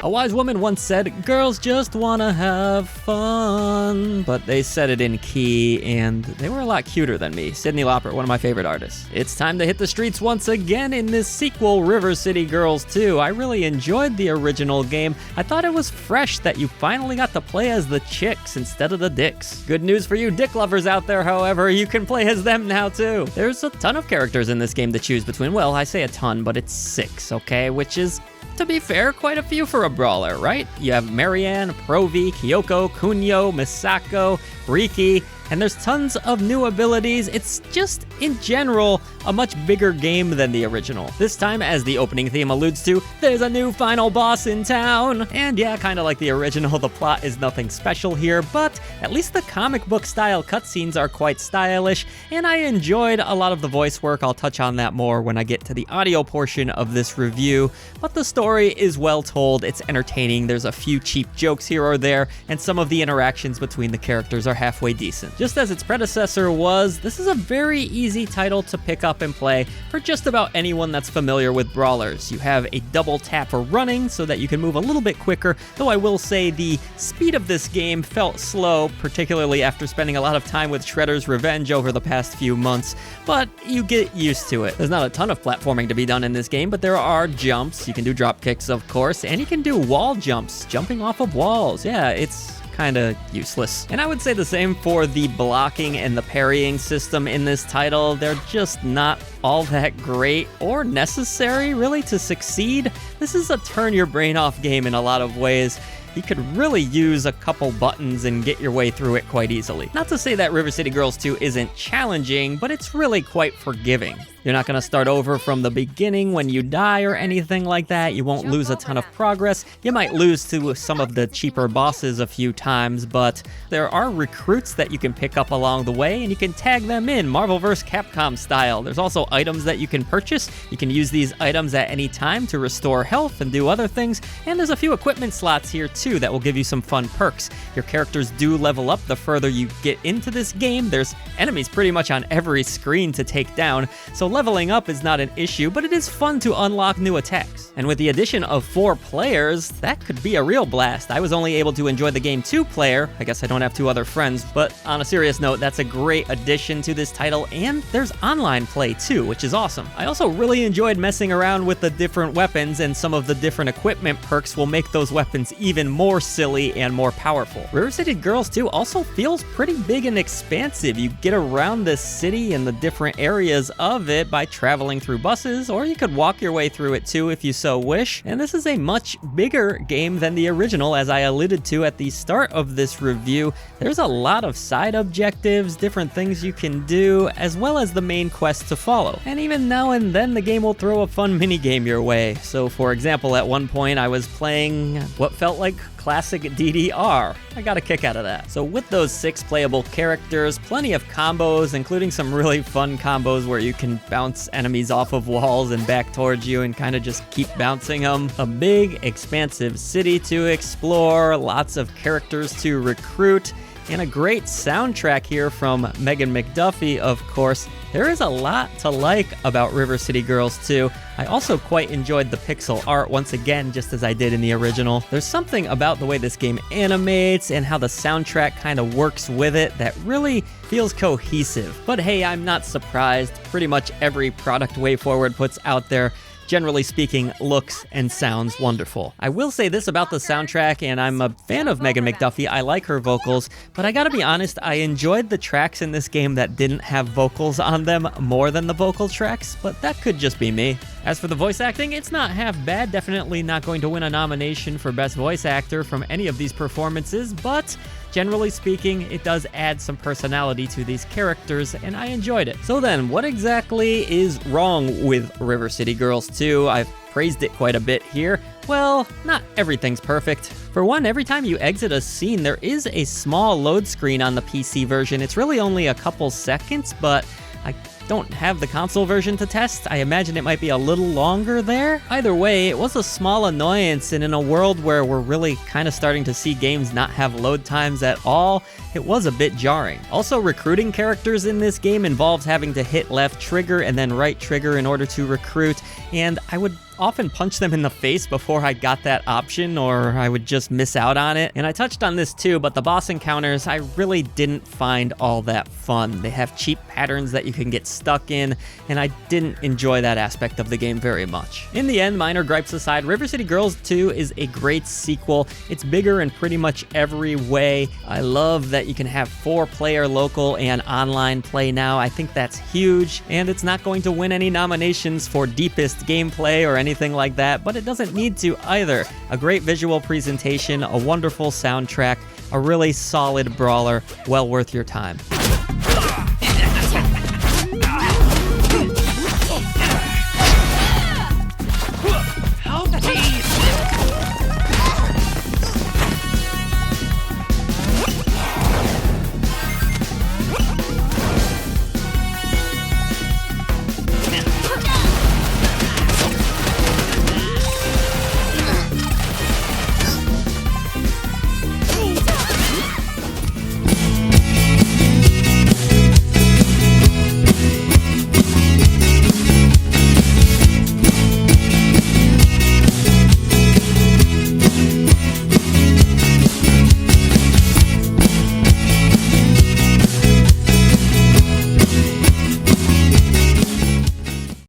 A wise woman once said, girls just wanna have fun. But they said it in key, and they were a lot cuter than me. Cyndi Lauper, one of my favorite artists. It's time to hit the streets once again in this sequel, River City Girls 2. I really enjoyed the original game. I thought it was fresh that you finally got to play as the chicks instead of the dicks. Good news for you dick lovers out there, however, you can play as them now too. There's a ton of characters in this game to choose between. Well, I say a ton, but it's 6, okay? Which is, to be fair, quite a few for a brawler, right? You have Marianne, Provi, 𝐥𝐤𝐤𝐿, 𝐭, 𝐦𝐨𝐵𝐿𝐵, Riki, and there's tons of new abilities. It's just, in general, a much bigger game than the original. This time, as the opening theme alludes to, there's a new final boss in town. And yeah, kind of like the original, the plot is nothing special here, but at least the comic book style cutscenes are quite stylish, and I enjoyed a lot of the voice work. I'll touch on that more when I get to the audio portion of this review, but the story is well told, it's entertaining, there's a few cheap jokes here or there, and some of the interactions between the characters are halfway decent. Just as its predecessor was, this is a very easy title to pick up and play for just about anyone that's familiar with brawlers. You have a double tap for running so that you can move a little bit quicker, though I will say the speed of this game felt slow, particularly after spending a lot of time with Shredder's Revenge over the past few months, but you get used to it. There's not a ton of platforming to be done in this game, but there are jumps. You can do drop kicks, of course, and you can do wall jumps, jumping off of walls. Yeah, it's kinda useless. And I would say the same for the blocking and the parrying system in this title. They're just not all that great or necessary, really, to succeed. This is a turn your brain off game in a lot of ways. You could really use a couple buttons and get your way through it quite easily. Not to say that River City Girls 2 isn't challenging, but it's really quite forgiving. You're not gonna start over from the beginning when you die or anything like that. You won't lose a ton of progress. You might lose to some of the cheaper bosses a few times, but there are recruits that you can pick up along the way, and you can tag them in Marvel vs. Capcom style. There's also items that you can purchase. You can use these items at any time to restore health and do other things, and there's a few equipment slots here too that will give you some fun perks. Your characters do level up the further you get into this game. There's enemies pretty much on every screen to take down, so leveling up is not an issue, but it is fun to unlock new attacks. And with the addition of 4 players, that could be a real blast. I was only able to enjoy the game 2-player. I guess I don't have 2 other friends, but on a serious note, that's a great addition to this title, and there's online play too, which is awesome. I also really enjoyed messing around with the different weapons, and some of the different equipment perks will make those weapons even more silly and more powerful. River City Girls 2 also feels pretty big and expansive. You get around this city and the different areas of it by traveling through buses, or you could walk your way through it too if you so wish. And this is a much bigger game than the original, as I alluded to at the start of this review. There's a lot of side objectives, different things you can do, as well as the main quest to follow. And even now and then the game will throw a fun mini game your way. So for example, at one point I was playing what felt like classic DDR. I got a kick out of that. So with those 6 playable characters, plenty of combos, including some really fun combos where you can bounce enemies off of walls and back towards you and kind of just keep bouncing them. A big, expansive city to explore, lots of characters to recruit, and a great soundtrack here from Megan McDuffie, of course. There is a lot to like about River City Girls 2. I also quite enjoyed the pixel art once again, just as I did in the original. There's something about the way this game animates and how the soundtrack kind of works with it that really feels cohesive. But hey, I'm not surprised. Pretty much every product WayForward puts out there, generally speaking, looks and sounds wonderful. I will say this about the soundtrack, and I'm a fan of Megan McDuffie, I like her vocals, but I gotta be honest, I enjoyed the tracks in this game that didn't have vocals on them more than the vocal tracks, but that could just be me. As for the voice acting, it's not half bad, definitely not going to win a nomination for Best Voice Actor from any of these performances, but generally speaking, it does add some personality to these characters, and I enjoyed it. So then, what exactly is wrong with River City Girls 2? I've praised it quite a bit here. Well, not everything's perfect. For one, every time you exit a scene, there is a small load screen on the PC version. It's really only a couple seconds, but I don't have the console version to test. I imagine it might be a little longer there. Either way, it was a small annoyance, and in a world where we're really kind of starting to see games not have load times at all, it was a bit jarring. Also, recruiting characters in this game involves having to hit left trigger and then right trigger in order to recruit, and I would often punch them in the face before I got that option, or I would just miss out on it. And I touched on this too, but the boss encounters I really didn't find all that fun. They have cheap patterns that you can get stuck in, and I didn't enjoy that aspect of the game very much. In the end, minor gripes aside, River City Girls 2 is a great sequel. It's bigger in pretty much every way. I love that you can have 4-player local and online play now. I think that's huge, and it's not going to win any nominations for deepest gameplay or anything like that, but it doesn't need to either. A great visual presentation, a wonderful soundtrack, a really solid brawler, well worth your time.